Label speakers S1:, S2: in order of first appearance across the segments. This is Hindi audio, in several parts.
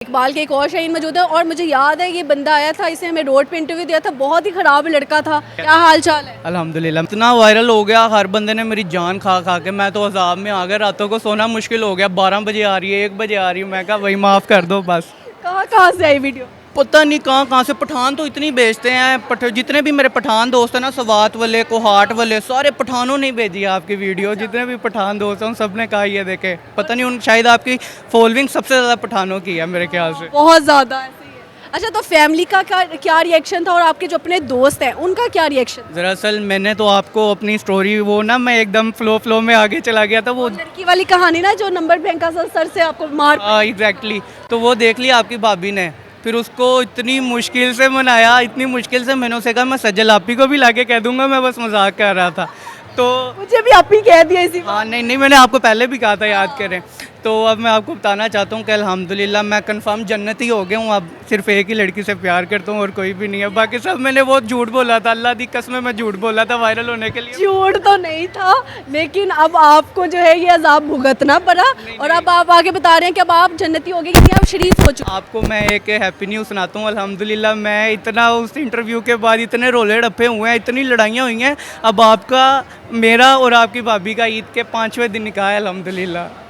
S1: इकबाल के एक और शाहीन मौजूद है और मुझे याद है ये बंदा आया था, इसे हमें रोड पे इंटरव्यू दिया था, बहुत ही ख़राब लड़का था। क्या हाल चाल है?
S2: अल्हम्दुलिल्लाह इतना वायरल हो गया, हर बंदे ने मेरी जान खा खा के, मैं तो अजाब में आ गया, रातों को सोना मुश्किल हो गया। 12 बजे आ रही है, 1 बजे आ रही है, मैं कहा भाई माफ़ कर दो बस।
S1: कहाँ कहाँ से आई वीडियो?
S2: पता नहीं कहाँ कहाँ से। पठान तो इतनी भेजते हैं, जितने भी मेरे पठान दोस्त हैं ना, सवात वाले, कोहाट वाले, सारे पठानों ने भेजी है आपकी वीडियो। जितने भी पठान दोस्त हैं सब ने कहा ये देखे। पता नहीं उन शायद आपकी फॉलोइंग सबसे ज़्यादा पठानों की है मेरे ख्याल से।
S1: बहुत ज़्यादा ऐसे ही है। अच्छा, तो फैमिली का क्या रिएक्शन था और आपके जो अपने दोस्त हैं उनका क्या रिएक्शन?
S2: दरअसल मैंने तो आपको अपनी स्टोरी वो ना, मैं एकदम फ्लो में आगे चला गया था। वो
S1: लड़की वाली कहानी ना, जो नंबर बैंक का सर से आपको मार।
S2: एग्जैक्टली, तो वो देख लिया आपकी भाभी ने, फिर उसको इतनी मुश्किल से मनाया, इतनी मुश्किल से। मैंने उसे कहा मैं सज्जल आपी को भी लाके कह दूंगा, मैं बस मजाक कर रहा था। तो
S1: मुझे भी आप ही कह दिया इसी
S2: हाँ, नहीं मैंने आपको पहले भी कहा था, याद करें। तो अब मैं आपको बताना चाहता हूँ कि अल्हम्दुलिल्लाह मैं कंफर्म जन्नती हो गया हूँ। अब सिर्फ एक ही लड़की से प्यार करता हूँ और कोई भी नहीं है। बाकी सब मैंने बहुत झूठ बोला था, अल्लाह दी कसम मैं झूठ बोला था वायरल होने के लिए।
S1: झूठ तो नहीं था, लेकिन अब आपको जो है ये अजाब भुगतना पड़ा। और अब आप आगे बता रहे हैं कि अब आप जन्नती हो गए क्योंकि आप शरीफ हो चुके।
S2: आपको मैं एक हैप्पी न्यूज़ सुनाता हूँ। अल्हम्दुलिल्लाह मैं इतना उस इंटरव्यू के बाद इतने रोले डप्पे हुए हैं, इतनी लड़ाइयाँ हुई हैं। अब आपका, मेरा और आपकी भाभी का ईद के 5वें दिन निकाह है अल्हम्दुलिल्लाह।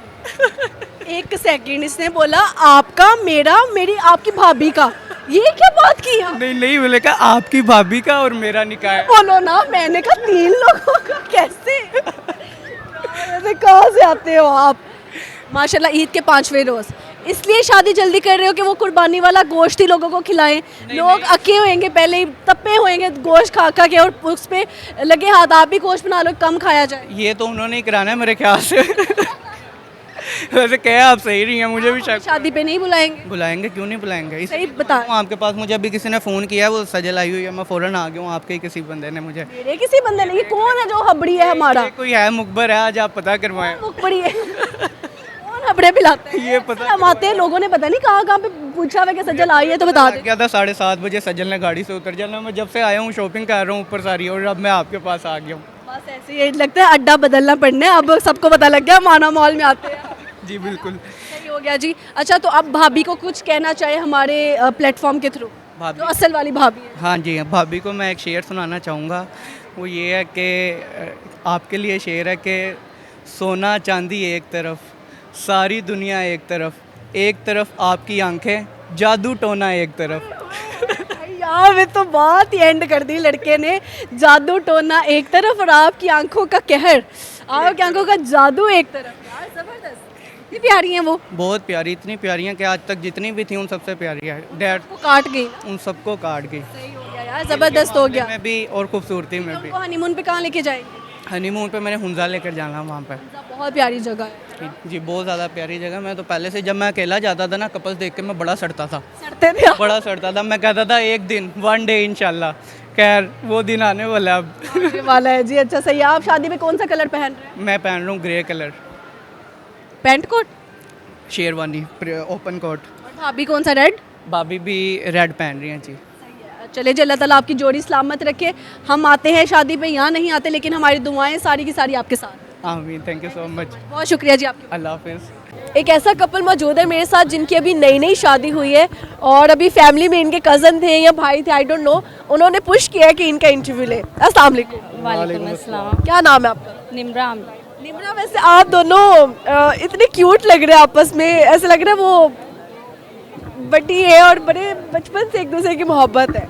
S1: एक सेकंड, इसने बोला आपका, मेरा, मेरी, आपकी भाभी का। ये क्या बात की है?
S2: नहीं मैंने कहा आपकी भाभी का और मेरा निकाह है।
S1: बोलो ना, मैंने कहा 3 लोगों का कैसे? ऐसे कहाँ से आते हो आप? माशाल्लाह, ईद के 5वें रोज़ इसलिए शादी जल्दी कर रहे हो कि वो कुर्बानी वाला गोश्त ही लोगों को खिलाएं। लोग अके होंगे, पहले ही तप्पे होंगे गोश्त खा खा के, और उस पे लगे हाथ आप भी गोश्त बना लो, कम खाया जाए।
S2: ये तो उन्होंने ही कराना है मेरे ख्याल से। वैसे क्या आप सही रही हैं, मुझे भी शक।
S1: शादी पे नहीं बुलाएंगे?
S2: बुलाएंगे, क्यों नहीं बुलाएंगे।
S1: सही बता।
S2: आपके पास मुझे अभी किसी ने फ़ोन किया है, वो सजल आई हुई है, मैं फ़ौरन आ गया हूँ। आपके ही किसी बंदे ने मुझे।
S1: मेरे किसी बंदे ने? ये कौन है जो हबड़ी है हमारा?
S2: ये कोई है, मुखबर है, आज आप पता करवाएं।
S1: मुखबरी है? कौन हबड़े पिलाते हैं?
S2: ये पता
S1: हम आते हैं, लोगों ने पता नहीं कहाँ कहाँ पे पूछा हुआ कि सज्जल आई है तो बता दे।
S2: क्या था, 7:30 बजे सज्जल ने गाड़ी से उतर जाना। मैं जब से आया हूँ शॉपिंग कर रहा हूँ ऊपर सारी, और अब मैं आपके पास आ गया हूँ।
S1: बस ऐसे ही लगता है अड्डा बदलना पड़ना है, अब सबको पता लग गया माना मॉल में आते हैं।
S2: जी बिल्कुल।
S1: सही हो गया जी। अच्छा, तो अब भाभी को कुछ कहना चाहे हमारे प्लेटफॉर्म के थ्रू, जो असल वाली भाभी है?
S2: हाँ जी, भाभी को मैं एक शेर सुनाना चाहूँगा। वो ये है कि आपके लिए शेर है कि सोना चांदी एक तरफ, सारी दुनिया एक तरफ आपकी आंखें, जादू टोना एक तरफ।
S1: यार मैं तो बात ही एंड कर दी लड़के ने। जादू टोना एक तरफ और आपकी आंखों का कहर, आपकी आंखों का जादू एक तरफ। यार जबरदस्त, इतनी प्यारी हैं वो।
S2: बहुत प्यारी, इतनी प्यारी हैं कि आज तक जितनी भी थी उन सबसे प्यारी है। डैड
S1: वो काट गई।
S2: उन सबको काट गई।
S1: सही हो गया यार, जबरदस्त हो गया।
S2: में भी और खूबसूरती में भी।
S1: हमको हनीमून पे कहाँ लेके जाएंगे?
S2: हनीमून पे मैंने हुंजा लेकर जाना वहाँ पे।
S1: बहुत प्यारी जगह है
S2: जी, बहुत ज़्यादा प्यारी जगह। मैं तो पहले से, जब मैं अकेला जाता था ना, कपल्स देख के मैं बड़ा सड़ता था।
S1: सड़ते थे आप?
S2: बड़ा सड़ता था। मैं कहता था एक दिन, 1 डे इंशाल्लाह। खैर वो दिन आने वाला अब।
S1: आने वाला है जी। अच्छा सही है। आप शादी में कौन सा कलर पहन रहे हैं?
S2: मैं पहन रहा हूँ grey colour,
S1: pant coat,
S2: sherwani, open coat.
S1: और भाभी कौन सा? रेड?
S2: भाभी भी रेड पहन रही हैं जी।
S1: चले जी, अल्लाह ताला आपकी जोड़ी सलामत रखे। हम आते हैं शादी पे, यहाँ नहीं आते, लेकिन हमारी दुआएं सारी की सारी आपके साथ।
S2: आमीन, थैंक यू सो मच।
S1: बहुत शुक्रिया जी आपका।
S2: अल्लाह हाफिज़।
S1: एक ऐसा कपल मौजूद है मेरे साथ जिनकी अभी नई नई शादी हुई है और अभी फैमिली में इनके कज़न थे या भाई थे, आई डोंट नो, उन्होंने पुश किया है कि इनका इंटरव्यू ले। अस्सलाम वालेकुम।
S3: वालेकुम अस्सलाम।
S1: क्या नाम है आपका?
S3: निम्रा।
S1: निम्रा। वैसे आप दोनों इतने क्यूट लग रहे हैं आपस में, ऐसा लग रहा है वो बटी है और बड़े बचपन से एक दूसरे की मोहब्बत है।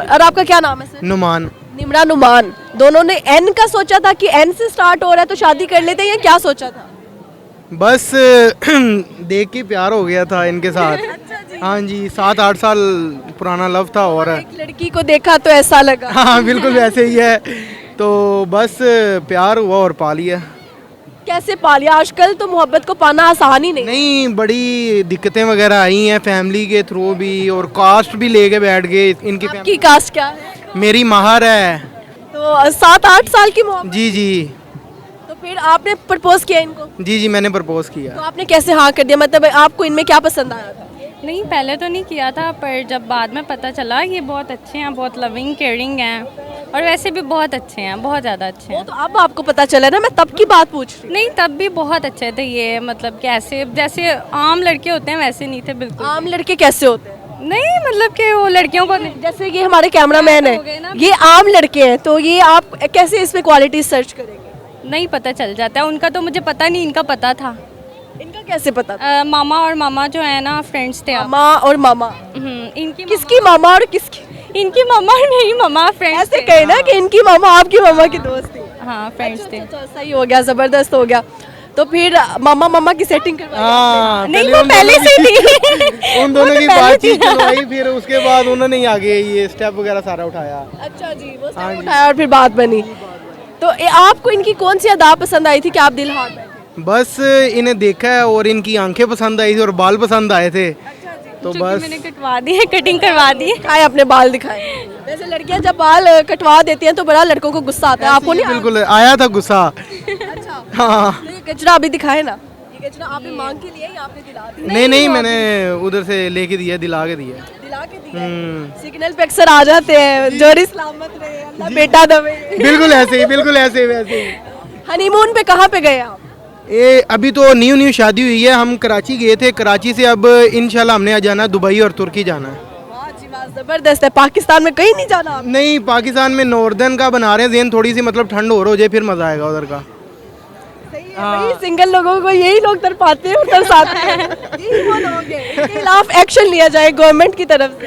S1: और आपका क्या नाम है सर?
S4: नुमान।
S1: निम्रा, नुमान। दोनों ने एन का सोचा था कि एन से स्टार्ट हो रहा है तो शादी कर लेते हैं, या क्या सोचा था?
S4: बस देख के प्यार हो गया था इनके साथ। हाँ जी, 7-8 साल पुराना लव था और
S1: एक लड़की को देखा तो ऐसा लगा।
S4: हाँ बिल्कुल वैसे ही है। तो बस प्यार हुआ और पा लिया।
S1: कैसे पा लिया? आजकल तो मोहब्बत को पाना आसान ही नहीं।
S4: नहीं, बड़ी दिक्कतें वगैरह आई हैं फैमिली के थ्रू भी, और कास्ट भी लेके बैठ गए इनकी
S1: आपकी कास्ट क्या है?
S4: मेरी महार है।
S1: तो 7-8 साल की मोहब्बत।
S4: जी जी
S1: तो फिर आपने प्रपोज किया इनको?
S4: जी जी, मैंने प्रपोज किया।
S1: तो आपने कैसे हाँ कर दिया? मतलब आपको इनमें क्या पसंद आया था?
S3: नहीं, पहले तो नहीं किया था, पर जब बाद में पता चला ये बहुत अच्छे हैं, बहुत लविंग केयरिंग हैं, और वैसे भी बहुत अच्छे हैं, बहुत ज़्यादा अच्छे
S1: वो
S3: हैं।
S1: तो अब आपको पता चला ना, मैं तब की बात पूछ रही
S3: नहीं, तब भी बहुत अच्छे थे ये, मतलब कैसे जैसे आम लड़के होते हैं वैसे नहीं थे
S1: हूँ।
S3: बिल्कुल।
S1: आम लड़के कैसे होते हैं?
S3: नहीं मतलब कि वो लड़कियों को
S1: जैसे कि हमारे कैमरामैन
S3: हो गए ना।
S1: है, ये आम लड़के हैं, तो ये आप कैसे इसमें क्वालिटी सर्च करेंगे?
S3: नहीं पता चल जाता है उनका, तो मुझे पता नहीं, इनका पता था।
S1: इनका कैसे पता था?
S3: मामा और मामा जो है ना फ्रेंड्स थे आप।
S1: मामा और मामा,
S3: इनकी
S1: किसकी मामा और किसकी?
S3: इनकी मामा और मेरी मामा फ्रेंड्स
S1: ऐसे
S3: थे।
S1: कहे ना कि इनकी मामा आपकी मामा की दोस्त थी।
S3: हाँ फ्रेंड्स थे।
S1: अच्छा, सही हो गया, जबरदस्त हो गया। तो फिर मामा मामा की सेटिंग करवाई?
S4: हाँ
S3: नहीं वो पहले से ही थी।
S4: उन दोनों
S1: वो तो
S4: की
S1: पहले
S4: बातचीत चलवाई, फिर उसके बाद उन्होंने ही आगे ये स्टेप वगैरह सारा उठाया।
S1: अच्छा जी, वो
S4: हाँ
S1: सब
S4: जी।
S1: उठाया और फिर बात बनी। तो आपको इनकी कौन सी अदा पसंद आई थी कि आप दिल हार बैठे?
S4: बस इन्हें देखा है और इनकी आंखें पसंद आई थी और बाल पसंद आए थे, तो
S3: जो कि
S4: बस
S3: मैंने कटवा दी है, कटिंग करवा दी है।
S1: दिखाए अपने बाल दिखाए। वैसे लड़कियां जब बाल कटवा देती हैं तो बड़ा लड़कों को गुस्सा आता है, आपको नहीं?
S4: बिल्कुल आया था गुस्सा।
S1: अच्छा,
S4: हाँ
S1: तो ये गजरा अभी दिखाए ना, ये गजरा आपने मांग के लिया या आपने दिला दिया?
S4: नहीं नहीं, मैंने उधर से लेके दिया, दिला के दिया।
S1: दिला के दिया। सिग्नल पे अक्सर आ जाते हैं, जोरी सलामत रहे, अल्लाह बेटा दवे।
S4: बिल्कुल ऐसे ही, बिल्कुल ऐसे ही, वैसे ही।
S1: हनीमून पे कहाँ पे गए आप?
S4: ये अभी तो न्यू शादी हुई है, हम कराची गए थे, कराची से अब इंशाल्लाह हमने जाना है दुबई और तुर्की जाना है।
S1: वाह जी वाह, जबरदस्त है। पाकिस्तान में कहीं नहीं जाना आप?
S4: नहीं, पाकिस्तान में नॉर्दर्न का बना रहे हैं जेन, थोड़ी सी मतलब ठंड और हो जाए फिर मजा आएगा उधर का।
S1: सही है भाई, सिंगल लोगों को यही लोग तरपाते हैं और तरसाते हैं। यही वो लोग हैं, इनके खिलाफ एक्शन लिया जाए गवर्नमेंट की तरफ से।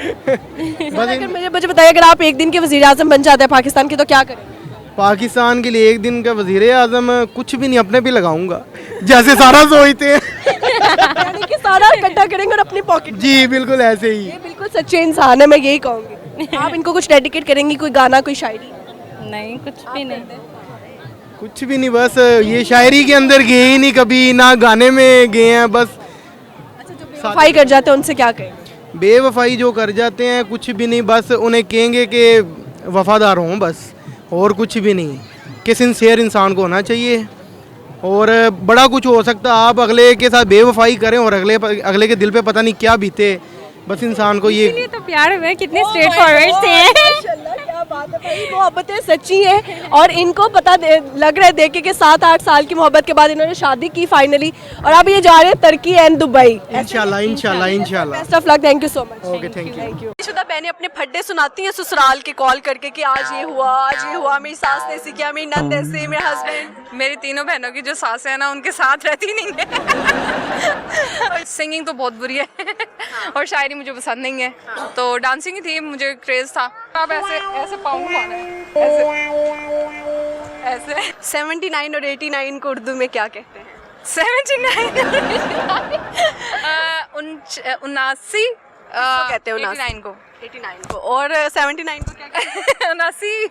S1: अगर मुझे बताइए, अगर आप एक दिन के वजीर आजम बन जाते हैं पाकिस्तान के, तो क्या करें?
S4: पाकिस्तान के लिए एक दिन का वजीर आजम कुछ भी नहीं, अपने पे लगाऊंगा जैसे सारा सोचते हैं।
S1: यानी कि सारा इकट्ठा करेंगे और अपनी पॉकेट।
S4: जी बिल्कुल ऐसे ही।
S1: ये बिल्कुल सच्चे इंसान है, मैं यही कहूँगी। आप इनको कुछ डेडिकेट करेंगी, कोई गाना, कोई शायरी?
S3: नहीं कुछ भी नहीं।
S4: कुछ भी नहीं, बस ये शायरी के अंदर गए ही नहीं कभी, ना गाने में गए हैं, बस
S1: सफाई कर जाते हैं, उनसे क्या कहें?
S4: बेवफाई जो कर जाते हैं कुछ भी नहीं, बस उन्हें कहेंगे कि वफादार हों बस, और कुछ भी नहीं, कि सिंसियर इंसान को होना चाहिए। और बड़ा कुछ हो सकता, आप अगले के साथ बेवफाई करें और अगले के दिल पे पता नहीं क्या बीते, बस इंसान को ये
S3: इसीलिए तो प्यार हुआ है, कितने स्ट्रेट फॉरवर्ड थे।
S1: माशाल्लाह, क्या बात है भाई, मोहब्बतें सच्ची हैं और इनको पता लग रहा है देख के कि 7-8 साल की मोहब्बत के बाद इन्होंने शादी की फाइनली, और अब ये जा रहे हैं तुर्की एंड दुबई।
S4: इंशाल्लाह इंशाल्लाह इंशाल्लाह।
S1: Best of luck, thank you so much.
S4: Okay, thank you.
S1: शुदा बहनें अपने फड्डे सुनाती हैं ससुराल के कॉल करके कि आज ये हुआ, आज ये हुआ, मेरी सास ने ऐसे किया, मेरी नंद ऐसे, मेरे हस्बैंड।
S5: मेरी तीनों बहनों की जो सास है ना, उनके साथ रहती नहीं है। सिंगिंग तो बहुत बुरी है और शायरी मुझे पसंद नहीं है, तो डांसिंग ही थी, मुझे क्रेज था। अब ऐसे ऐसे पाँव घुमाना है, ऐसे ऐसे।
S1: 79 और 89 को उर्दू में क्या कहते हैं?
S5: 79 79
S1: कहते हैं
S5: 89 को
S1: 89 को, और 79 को क्या कहते हैं?
S5: 79।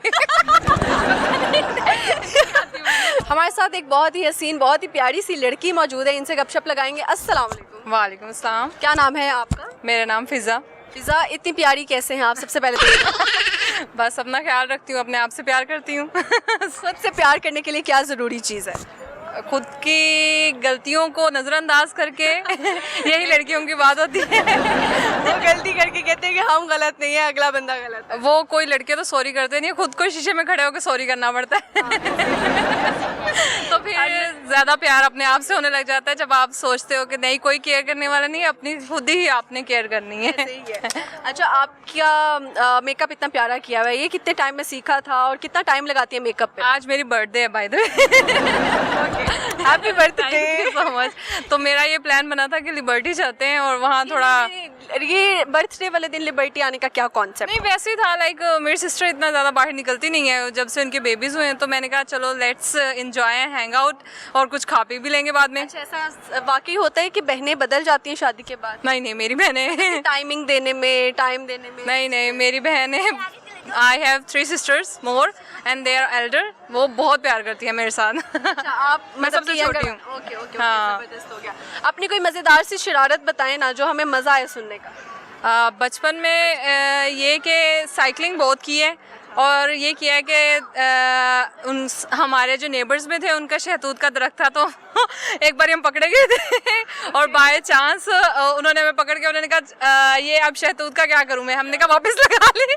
S1: हमारे साथ एक बहुत ही हसीन, बहुत ही प्यारी सी लड़की मौजूद है, इनसे गपशप लगाएंगे। अस्सलाम वालेकुम।
S5: वालेकुम अस्सलाम।
S1: क्या नाम है आपका?
S5: मेरा नाम फिज़ा।
S1: फिजा, इतनी प्यारी कैसे हैं आप? सबसे पहले तो ये
S5: बस अपना ख्याल रखती हूँ, अपने आप से प्यार करती हूँ।
S1: खुद से प्यार करने के लिए क्या ज़रूरी चीज़ है?
S5: खुद की गलतियों को नज़रअंदाज करके यही लड़कियों की बात होती है।
S1: वो गलती करके कहते हैं कि हम गलत नहीं है, अगला बंदा गलत है।
S5: वो कोई लड़के तो सॉरी करते नहीं है, खुद को शीशे में खड़े होकर सॉरी करना पड़ता है। तो फिर ज़्यादा प्यार अपने आप से होने लग जाता है जब आप सोचते हो कि नहीं कोई केयर करने वाला नहीं है, अपनी खुद ही आपने केयर करनी है।
S1: सही है। अच्छा, आपका मेकअप इतना प्यारा किया हुआ है, ये कितने टाइम में सीखा था और कितना टाइम लगाती है मेकअप पे?
S5: आज मेरी बर्थडे है by the way.
S1: Happy birthday.
S5: Thank you so much. तो मेरा ये प्लान बना था कि लिबर्टी जाते हैं और वहाँ थोड़ा,
S1: ये बर्थडे वाले दिन लिबर्टी आने का क्या कॉन्सेप्ट?
S5: नहीं वैसे ही था, लाइक मेरी सिस्टर इतना ज़्यादा बाहर निकलती नहीं है जब से उनके बेबीज़ हुए हैं, तो मैंने कहा चलो लेट्स एंजॉय हैंग आउट और कुछ खा पी भी लेंगे बाद में।
S1: अच्छा, ऐसा वाकई होता है कि बहनें बदल जाती हैं शादी के बाद?
S5: नहीं नहीं, मेरी बहनें
S1: टाइमिंग देने में, टाइम देने में?
S5: नहीं नहीं, मेरी बहनें, I have 3 sisters more and they are elder, वो बहुत प्यार करती है मेरे साथ।
S1: अच्छा, आप
S5: मैं
S1: मतलब
S5: सबसे
S1: कि अगर-
S5: छोटी हूँ।
S1: ओके ओके,
S5: हाँ।
S1: जबरदस्त हो गया। अपनी कोई मज़ेदार सी शरारत बताएं ना, जो हमें मज़ा आए सुनने का।
S5: बचपन में ये कि साइकिलिंग बहुत की है और ये किया है कि हमारे जो नेबर्स में थे उनका शहतूत का दरख्त था, तो एक बार हम पकड़े गए थे और बाय चांस उन्होंने हमें पकड़ के उन्होंने कहा ये अब शहतूत का क्या करूँ मैं, हमने कहा वापस लगा ली।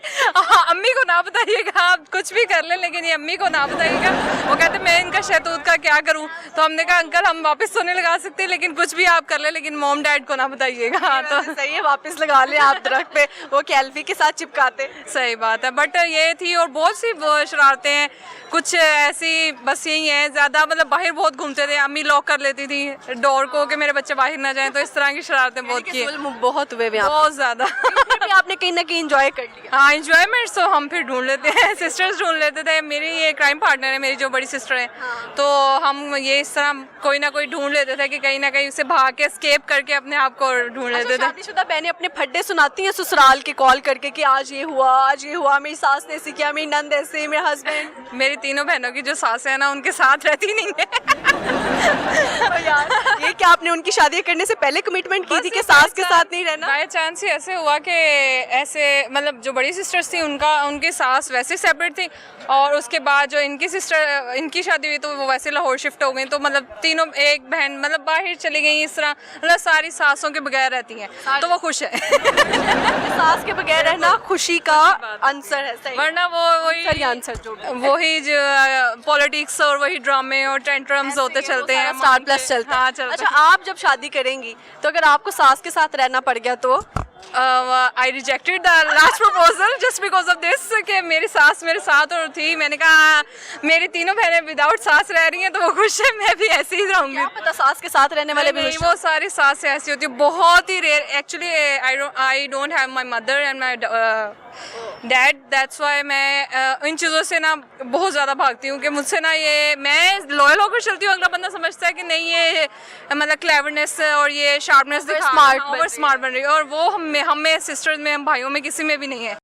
S5: अम्मी को ना बताइएगा, आप कुछ भी कर लें लेकिन ये अम्मी को ना बताइएगा। वो कहते मैं इनका शहतूत का क्या करूँ, तो हमने कहा अंकल हम वापस तो नहीं लगा सकते लेकिन कुछ भी आप कर लें लेकिन मॉम डैड को ना बताइएगा। तो
S1: सही है, वापस लगा ले आप दरख्त पे, वो कैल्फी के साथ चिपकाते।
S5: सही बात है, बट ये थी और बहुत सी वो शरारतें हैं, कुछ ऐसी बस यही है, ज़्यादा मतलब बाहर बहुत घूमते थे, अम्मी लॉक कर लेती थी डोर को कि मेरे बच्चे बाहर ना जाएं, तो इस तरह की शरारतें बहुत की,
S1: बहुत हुए
S5: बहुत ज़्यादा।
S1: भी आपने कहीं ना कहीं इंजॉय कर लिया।
S5: हाँ इंजॉयमेंट तो हम फिर ढूंढ लेते हैं, सिस्टर्स ढूंढ लेते थे, मेरी ये क्राइम पार्टनर है, मेरी जो बड़ी सिस्टर है, तो हम ये इस तरह कोई ना कोई ढूंढ लेते थे कि कहीं ना कहीं उसे भाग के एस्केप करके अपने आप को ढूंढ लेते थे।
S1: शादीशुदा बहनें अपने फड्डे सुनाती हैं ससुराल के कॉल करके कि आज ये हुआ, आज ये हुआ, मेरी सास ने ऐसे किया, मेरी नंद ऐसे, मेरे हस्बैंड।
S5: मेरी तीनों बहनों की जो सास है ना उनके साथ रहती नहीं है।
S1: तो यार ये क्या आपने उनकी शादी करने से पहले कमिटमेंट की थी कि सास के साथ नहीं रहना?
S5: बाय चांस ही ऐसे हुआ कि ऐसे मतलब जो बड़ी सिस्टर्स थी उनकी सास वैसे सेपरेट थी और उसके बाद जो इनकी शादी हुई तो वो वैसे लाहौर शिफ्ट हो गई, तो मतलब तीनों एक बहन मतलब बाहर चली गई, इस तरह मतलब सारी सासों के बगैर रहती हैं तो वो खुश है।
S1: सास के बगैर रहना खुशी का आंसर है, सही।
S5: वरना वो वही
S1: आंसर जो
S5: वही जो पॉलिटिक्स और वही ड्रामे और टेंट्रम्स होते चलते हैं,
S1: स्टार प्लस चलता है।
S5: हाँ चलता
S1: अच्छा आप जब शादी करेंगी तो अगर आपको सास के साथ रहना पड़ गया तो?
S5: आई rejected the last proposal just because of this कि मेरी सास मेरे साथ और थी, मैंने कहा मेरी तीनों बहनें विदाउट सास रह रही हैं तो वो खुश है, मैं भी ऐसे ही रहूंगी।
S1: क्या पता सास के साथ रहने वाले भी
S5: नहीं, वो सारी सास ऐसी होती है, बहुत ही rare actually. I don't have my mother and my dad, that's why मैं इन चीज़ों से ना बहुत ज़्यादा भागती हूँ कि मुझसे ना ये मैं लॉयल होकर चलती हूँ, अगला बंदा समझता है कि नहीं ये मतलब क्लेवरनेस और ये शार्पनेस
S1: स्मार्ट
S5: स्मार्ट बन रही है, और वो हमें सिस्टर्स में हम भाइयों में किसी में भी नहीं है।